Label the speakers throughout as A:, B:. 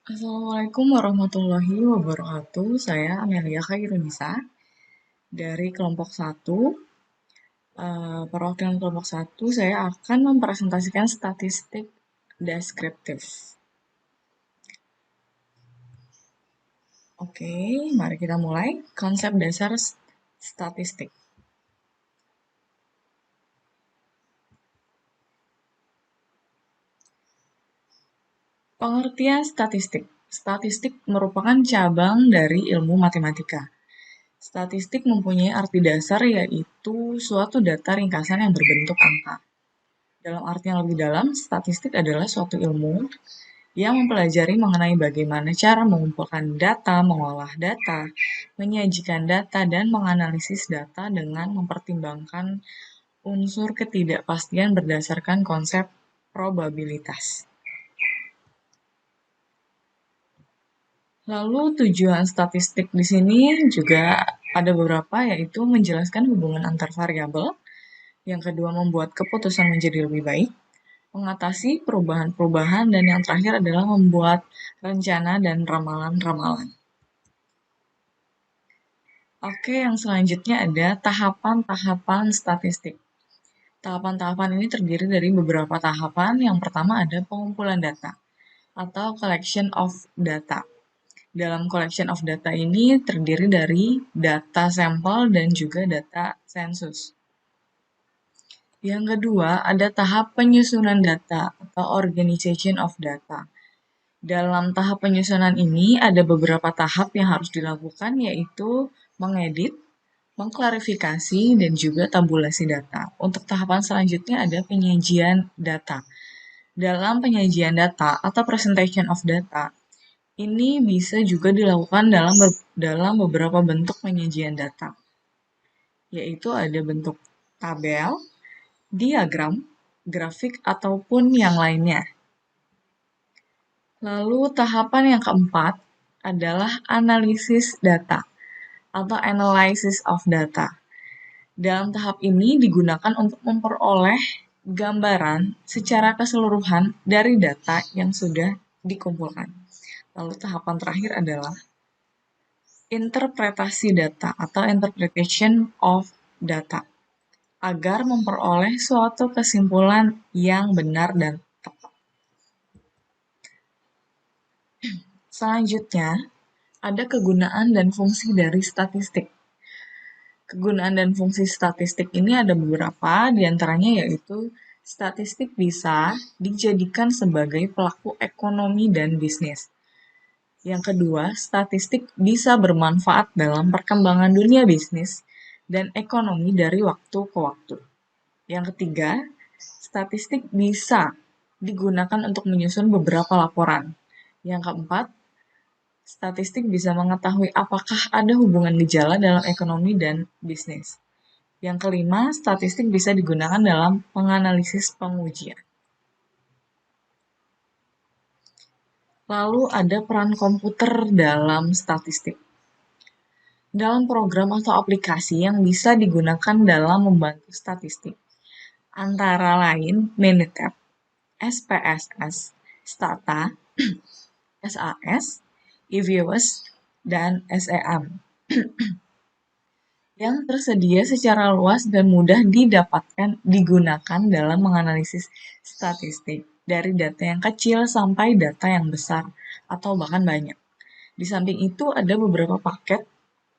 A: Assalamualaikum warahmatullahi wabarakatuh. Saya Amelia Khairunisa dari kelompok satu. Perwakilan kelompok satu, saya akan mempresentasikan statistik deskriptif. Oke, mari kita mulai. Konsep dasar statistik. Pengertian statistik. Statistik merupakan cabang dari ilmu matematika. Statistik mempunyai arti dasar yaitu suatu data ringkasan yang berbentuk angka. Dalam arti yang lebih dalam, statistik adalah suatu ilmu yang mempelajari mengenai bagaimana cara mengumpulkan data, mengolah data, menyajikan data, dan menganalisis data dengan mempertimbangkan unsur ketidakpastian berdasarkan konsep probabilitas. Lalu tujuan statistik di sini juga ada beberapa, yaitu menjelaskan hubungan antar variabel. Yang kedua, membuat keputusan menjadi lebih baik, mengatasi perubahan-perubahan, dan yang terakhir adalah membuat rencana dan ramalan-ramalan. Oke, yang selanjutnya ada tahapan-tahapan statistik. Tahapan-tahapan ini terdiri dari beberapa tahapan. Yang pertama ada pengumpulan data atau collection of data. Dalam collection of data ini terdiri dari data sampel dan juga data sensus. Yang kedua, ada tahap penyusunan data atau organization of data. Dalam tahap penyusunan ini ada beberapa tahap yang harus dilakukan, yaitu mengedit, mengklarifikasi, dan juga tabulasi data. Untuk tahapan selanjutnya ada penyajian data. Dalam penyajian data atau presentation of data, ini bisa juga dilakukan dalam beberapa bentuk penyajian data, yaitu ada bentuk tabel, diagram, grafik, ataupun yang lainnya. Lalu tahapan yang keempat adalah analisis data atau analysis of data. Dalam tahap ini digunakan untuk memperoleh gambaran secara keseluruhan dari data yang sudah dikumpulkan. Lalu tahapan terakhir adalah interpretasi data atau interpretation of data agar memperoleh suatu kesimpulan yang benar dan tepat. Selanjutnya, ada kegunaan dan fungsi dari statistik. Kegunaan dan fungsi statistik ini ada beberapa, diantaranya yaitu statistik bisa dijadikan sebagai pelaku ekonomi dan bisnis. Yang kedua, statistik bisa bermanfaat dalam perkembangan dunia bisnis dan ekonomi dari waktu ke waktu. Yang ketiga, statistik bisa digunakan untuk menyusun beberapa laporan. Yang keempat, statistik bisa mengetahui apakah ada hubungan gejala dalam ekonomi dan bisnis. Yang kelima, statistik bisa digunakan dalam menganalisis pengujian. Lalu ada peran komputer dalam statistik. Dalam program atau aplikasi yang bisa digunakan dalam membantu statistik, antara lain Minitab, SPSS, Stata, SAS, EViews, dan SEM. Yang tersedia secara luas dan mudah digunakan dalam menganalisis statistik dari data yang kecil sampai data yang besar atau bahkan banyak. Di samping itu ada beberapa paket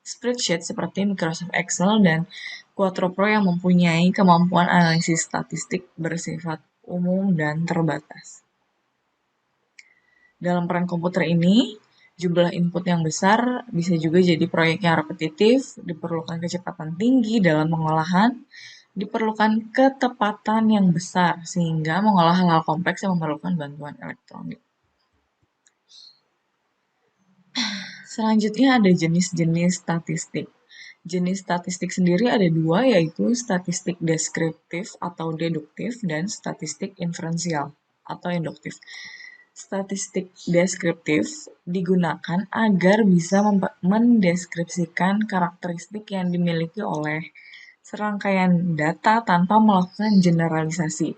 A: spreadsheet seperti Microsoft Excel dan Quadro Pro yang mempunyai kemampuan analisis statistik bersifat umum dan terbatas. Dalam peran komputer ini, jumlah input yang besar bisa juga jadi proyek yang repetitif, diperlukan kecepatan tinggi dalam pengolahan, diperlukan ketepatan yang besar, sehingga mengolah hal-hal kompleks yang memerlukan bantuan elektronik. Selanjutnya ada jenis-jenis statistik. Jenis statistik sendiri ada dua, yaitu statistik deskriptif atau deduktif dan statistik inferensial atau induktif. Statistik deskriptif digunakan agar bisa mendeskripsikan karakteristik yang dimiliki oleh serangkaian data tanpa melakukan generalisasi.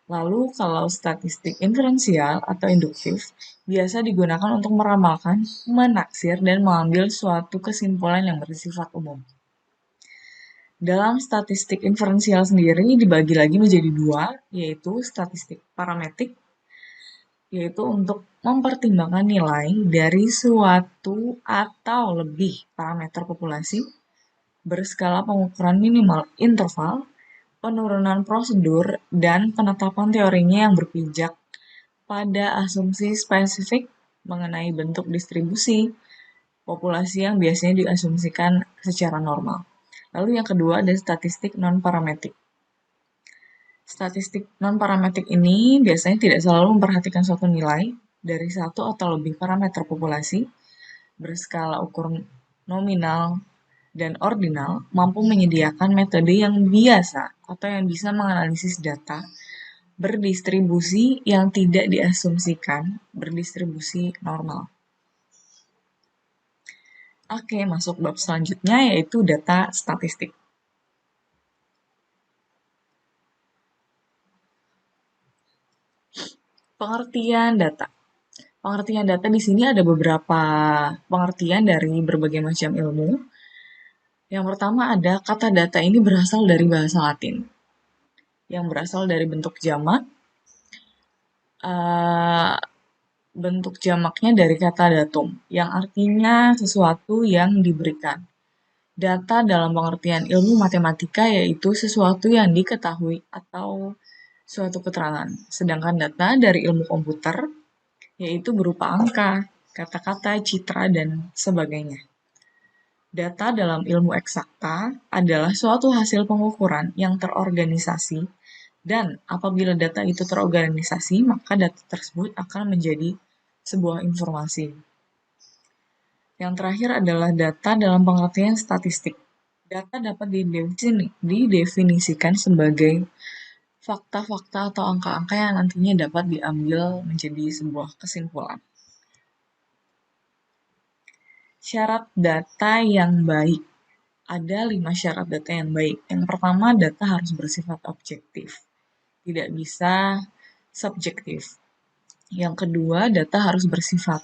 A: Lalu kalau statistik inferensial atau induktif biasa digunakan untuk meramalkan, menaksir, dan mengambil suatu kesimpulan yang bersifat umum. Dalam statistik inferensial sendiri dibagi lagi menjadi dua, yaitu statistik parametrik, yaitu untuk mempertimbangkan nilai dari suatu atau lebih parameter populasi berskala pengukuran minimal interval, penurunan prosedur, dan penetapan teorinya yang berpijak pada asumsi spesifik mengenai bentuk distribusi populasi yang biasanya diasumsikan secara normal. Lalu yang kedua ada statistik non-parametrik. Statistik non-parametrik ini biasanya tidak selalu memperhatikan suatu nilai dari satu atau lebih parameter populasi berskala ukur nominal dan ordinal mampu menyediakan metode yang biasa atau yang bisa menganalisis data berdistribusi yang tidak diasumsikan berdistribusi normal. Oke, masuk bab selanjutnya yaitu data statistik. Pengertian data. Pengertian data di sini ada beberapa pengertian dari berbagai macam ilmu. Yang pertama ada kata data ini berasal dari bahasa Latin, yang berasal dari bentuk jamak. Bentuk jamaknya dari kata datum, yang artinya sesuatu yang diberikan. Data dalam pengertian ilmu matematika yaitu sesuatu yang diketahui atau suatu keterangan. Sedangkan data dari ilmu komputer yaitu berupa angka, kata-kata, citra, dan sebagainya. Data dalam ilmu eksakta adalah suatu hasil pengukuran yang terorganisasi, dan apabila data itu terorganisasi, maka data tersebut akan menjadi sebuah informasi. Yang terakhir adalah data dalam pengertian statistik. Data dapat didefinisikan sebagai fakta-fakta atau angka-angka yang nantinya dapat diambil menjadi sebuah kesimpulan. Syarat data yang baik. Ada 5 syarat data yang baik. Yang pertama, data harus bersifat objektif. Tidak bisa subjektif. Yang kedua, data harus bersifat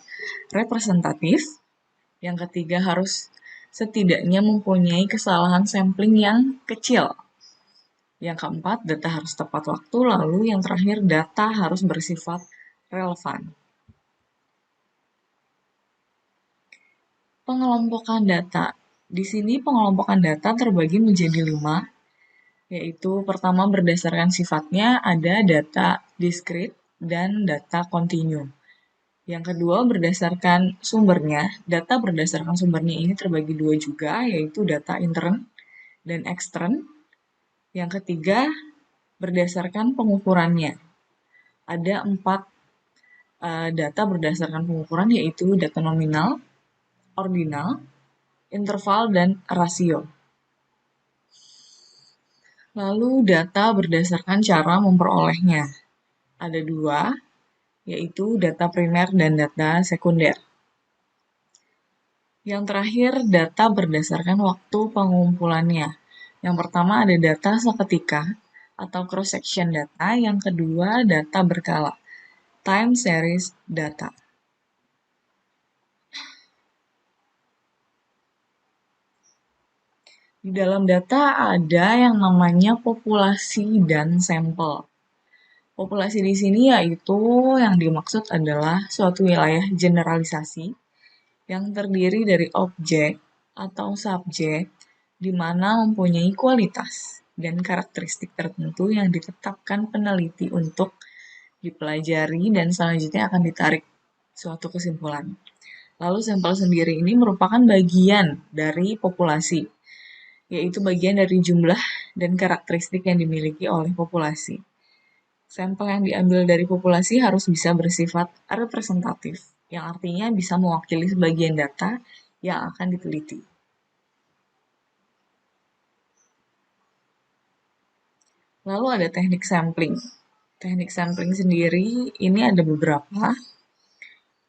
A: representatif. Yang ketiga, harus setidaknya mempunyai kesalahan sampling yang kecil. Yang keempat, data harus tepat waktu. Lalu yang terakhir, data harus bersifat relevan. Pengelompokan data. Di sini pengelompokan data terbagi menjadi 5, yaitu pertama berdasarkan sifatnya ada data diskrit dan data kontinu. Yang kedua berdasarkan sumbernya, data berdasarkan sumbernya ini terbagi 2 juga, yaitu data intern dan ekstern. Yang ketiga berdasarkan pengukurannya. Ada 4 data berdasarkan pengukuran, yaitu data nominal, ordinal, interval, dan rasio. Lalu data berdasarkan cara memperolehnya. Ada 2, yaitu data primer dan data sekunder. Yang terakhir, data berdasarkan waktu pengumpulannya. Yang pertama ada data seketika atau cross-section data. Yang kedua, data berkala, time series data. Di dalam data ada yang namanya populasi dan sampel. Populasi di sini yaitu yang dimaksud adalah suatu wilayah generalisasi yang terdiri dari objek atau subjek di mana mempunyai kualitas dan karakteristik tertentu yang ditetapkan peneliti untuk dipelajari dan selanjutnya akan ditarik suatu kesimpulan. Lalu sampel sendiri ini merupakan bagian dari populasi, yaitu bagian dari jumlah dan karakteristik yang dimiliki oleh populasi. Sampel yang diambil dari populasi harus bisa bersifat representatif, yang artinya bisa mewakili sebagian data yang akan diteliti. Lalu ada teknik sampling. Teknik sampling sendiri ini ada beberapa,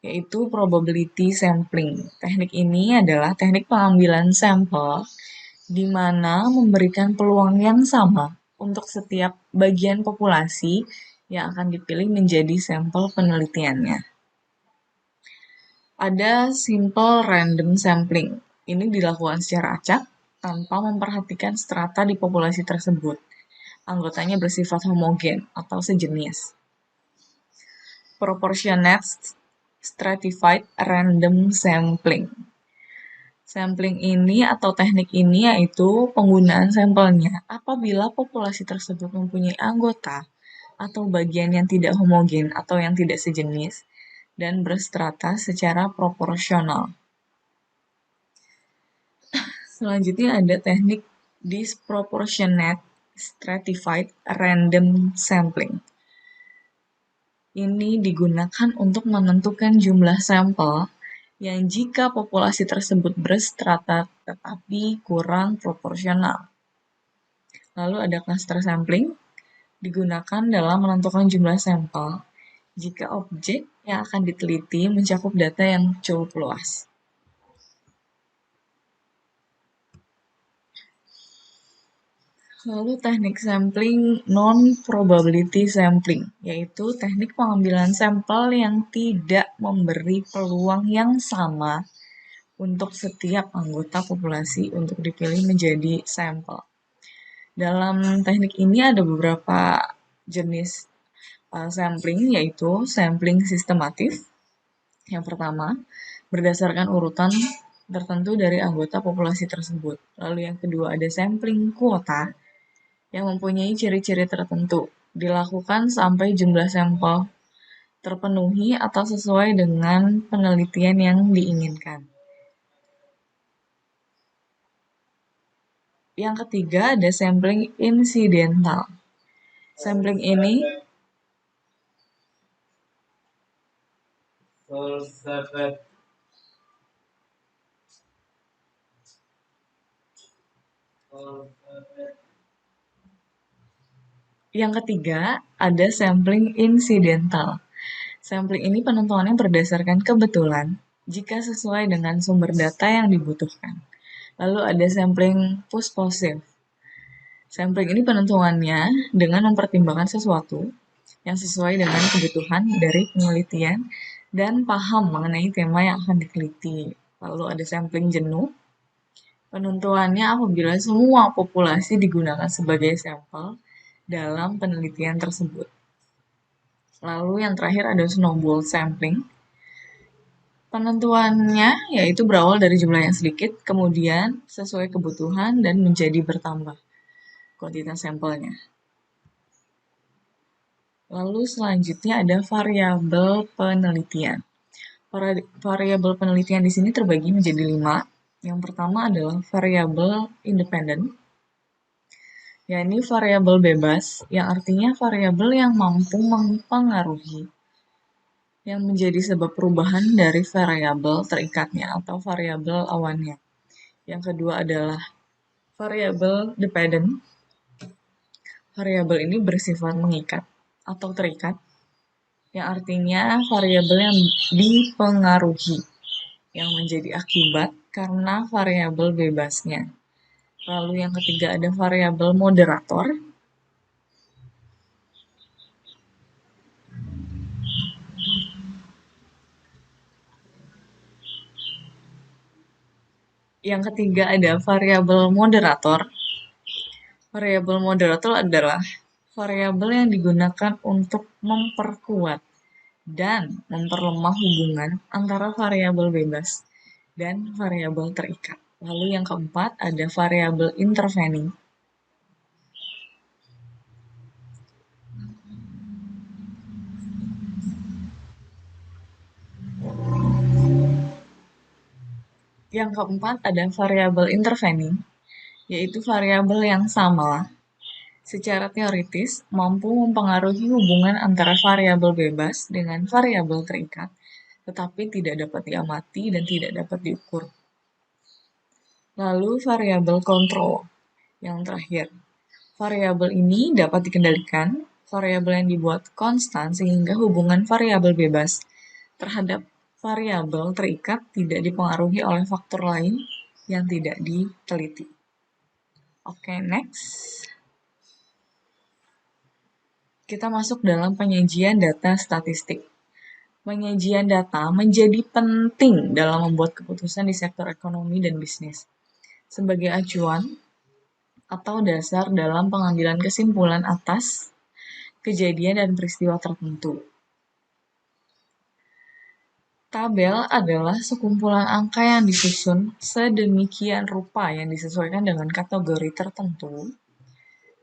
A: yaitu probability sampling. Teknik ini adalah teknik pengambilan sampel di mana memberikan peluang yang sama untuk setiap bagian populasi yang akan dipilih menjadi sampel penelitiannya. Ada simple random sampling. Ini dilakukan secara acak tanpa memperhatikan strata di populasi tersebut. Anggotanya bersifat homogen atau sejenis. Proportionate stratified random sampling. Sampling ini atau teknik ini yaitu penggunaan sampelnya apabila populasi tersebut mempunyai anggota atau bagian yang tidak homogen atau yang tidak sejenis dan berstrata secara proporsional. Selanjutnya ada teknik disproportionate stratified random sampling. Ini digunakan untuk menentukan jumlah sampel yang jika populasi tersebut berstrata tetapi kurang proporsional. Lalu ada cluster sampling, digunakan dalam menentukan jumlah sampel jika objek yang akan diteliti mencakup data yang cukup luas. Lalu teknik sampling non-probability sampling, yaitu teknik pengambilan sampel yang tidak memberi peluang yang sama untuk setiap anggota populasi untuk dipilih menjadi sampel. Dalam teknik ini ada beberapa jenis sampling, yaitu sampling sistematif. Yang pertama, berdasarkan urutan tertentu dari anggota populasi tersebut. Lalu yang kedua ada sampling kuota, yang mempunyai ciri-ciri tertentu, dilakukan sampai jumlah sampel terpenuhi atau sesuai dengan penelitian yang diinginkan. Yang ketiga ada sampling insidental. Sampling ini Yang ketiga, ada sampling incidental. Sampling ini penentuannya berdasarkan kebetulan jika sesuai dengan sumber data yang dibutuhkan. Lalu ada sampling post-positive. Sampling ini penentuannya dengan mempertimbangkan sesuatu yang sesuai dengan kebutuhan dari penelitian dan paham mengenai tema yang akan diteliti. Lalu ada sampling jenuh. Penentuannya apabila semua populasi digunakan sebagai sampel dalam penelitian tersebut. Lalu yang terakhir ada snowball sampling. Penentuannya yaitu berawal dari jumlah yang sedikit, kemudian sesuai kebutuhan dan menjadi bertambah kuantitas sampelnya. Lalu selanjutnya ada variabel penelitian. Variabel penelitian di sini terbagi menjadi 5. Yang pertama adalah variabel independen, yakni variabel bebas, yang artinya variabel yang mampu mempengaruhi yang menjadi sebab perubahan dari variabel terikatnya atau variabel awannya. Yang kedua adalah variabel dependent. Variabel ini bersifat mengikat atau terikat, yang artinya variabel yang dipengaruhi yang menjadi akibat karena variabel bebasnya. Lalu yang ketiga ada variabel moderator. Yang ketiga ada variabel moderator. Variabel moderator adalah variabel yang digunakan untuk memperkuat dan memperlemah hubungan antara variabel bebas dan variabel terikat. Lalu yang keempat ada variabel intervening. Yang keempat ada variabel intervening, yaitu variabel yang sama secara teoritis mampu mempengaruhi hubungan antara variabel bebas dengan variabel terikat, tetapi tidak dapat diamati dan tidak dapat diukur. Lalu variabel kontrol yang terakhir. Variabel ini dapat dikendalikan, variabel yang dibuat konstan sehingga hubungan variabel bebas terhadap variabel terikat tidak dipengaruhi oleh faktor lain yang tidak diteliti. Oke, next. Kita masuk dalam penyajian data statistik. Penyajian data menjadi penting dalam membuat keputusan di sektor ekonomi dan bisnis, sebagai acuan atau dasar dalam pengambilan kesimpulan atas kejadian dan peristiwa tertentu. Tabel adalah sekumpulan angka yang disusun sedemikian rupa yang disesuaikan dengan kategori tertentu,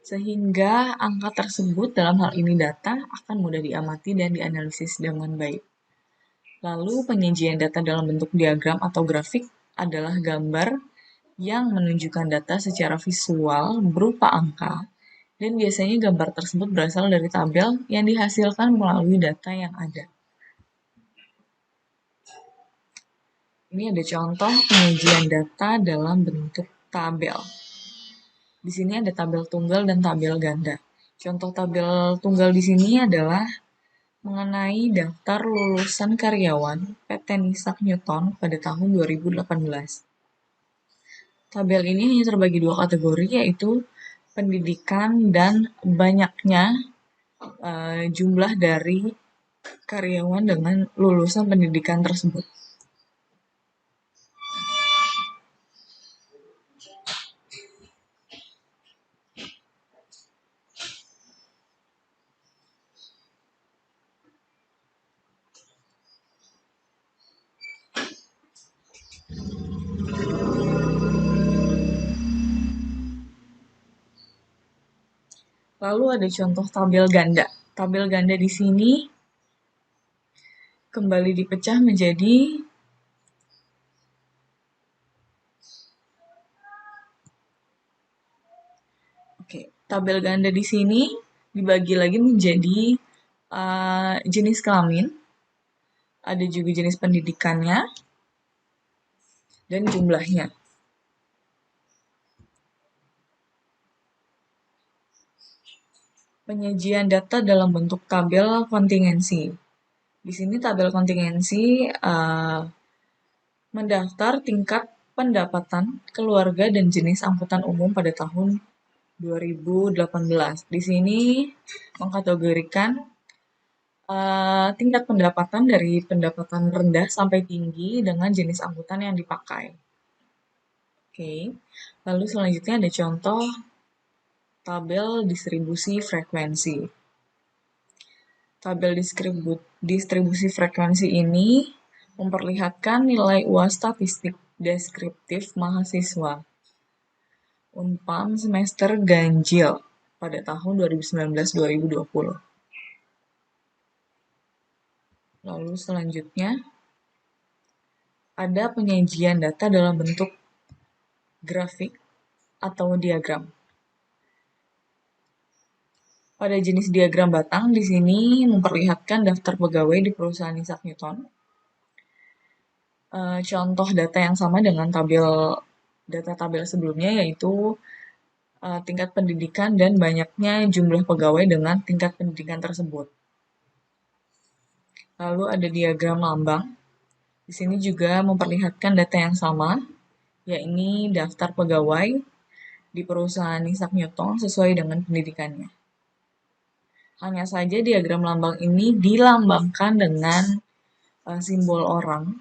A: sehingga angka tersebut, dalam hal ini data, akan mudah diamati dan dianalisis dengan baik. Lalu penyajian data dalam bentuk diagram atau grafik adalah gambar yang menunjukkan data secara visual berupa angka, dan biasanya gambar tersebut berasal dari tabel yang dihasilkan melalui data yang ada. Ini ada contoh penyajian data dalam bentuk tabel. Di sini ada tabel tunggal dan tabel ganda. Contoh tabel tunggal di sini adalah mengenai daftar lulusan karyawan PT Nisak Newton pada tahun 2018. Tabel ini hanya terbagi dua kategori, yaitu pendidikan dan banyaknya jumlah dari karyawan dengan lulusan pendidikan tersebut. Lalu ada contoh tabel ganda. Tabel ganda di sini kembali dipecah menjadi tabel ganda di sini dibagi lagi menjadi jenis kelamin, ada juga jenis pendidikannya, dan jumlahnya. Penyajian data dalam bentuk tabel kontingensi. Di sini tabel kontingensi mendaftar tingkat pendapatan keluarga dan jenis angkutan umum pada tahun 2018. Di sini mengkategorikan tingkat pendapatan dari pendapatan rendah sampai tinggi dengan jenis angkutan yang dipakai. Oke, lalu selanjutnya ada contoh tabel distribusi frekuensi. Tabel distribusi frekuensi ini memperlihatkan nilai UAS statistik deskriptif mahasiswa Unpam semester ganjil pada tahun 2019-2020. Lalu selanjutnya ada penyajian data dalam bentuk grafik atau diagram. Pada jenis diagram batang di sini memperlihatkan daftar pegawai di perusahaan Isaac Newton. Contoh data yang sama dengan data tabel sebelumnya, yaitu tingkat pendidikan dan banyaknya jumlah pegawai dengan tingkat pendidikan tersebut. Lalu ada diagram lambang. Di sini juga memperlihatkan data yang sama, yakni daftar pegawai di perusahaan Isaac Newton sesuai dengan pendidikannya. Hanya saja diagram lambang ini dilambangkan dengan simbol orang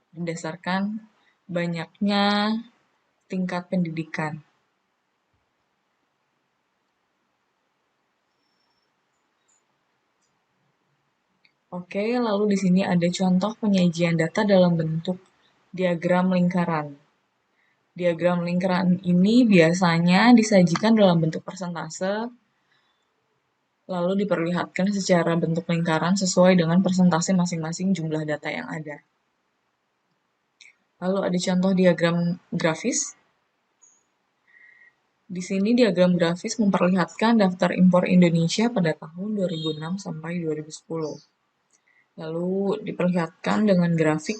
A: berdasarkan banyaknya tingkat pendidikan. Oke, lalu di sini ada contoh penyajian data dalam bentuk diagram lingkaran. Diagram lingkaran ini biasanya disajikan dalam bentuk persentase, lalu diperlihatkan secara bentuk lingkaran sesuai dengan persentase masing-masing jumlah data yang ada. Lalu ada contoh diagram grafis. Di sini diagram grafis memperlihatkan daftar impor Indonesia pada tahun 2006 sampai 2010. Lalu diperlihatkan dengan grafik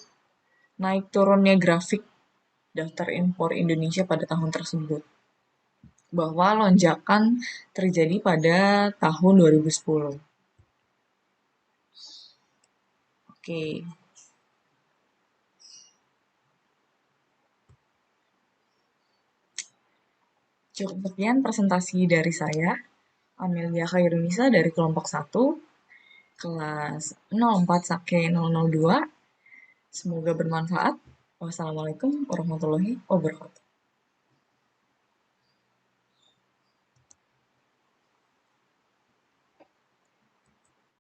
A: naik turunnya grafik daftar impor Indonesia pada tahun tersebut, bahwa lonjakan terjadi pada tahun 2010. Oke. Cukup sekian presentasi dari saya. Amelia Khairunisa dari kelompok 1, kelas 04 Sake 002. Semoga bermanfaat. Wassalamualaikum warahmatullahi wabarakatuh.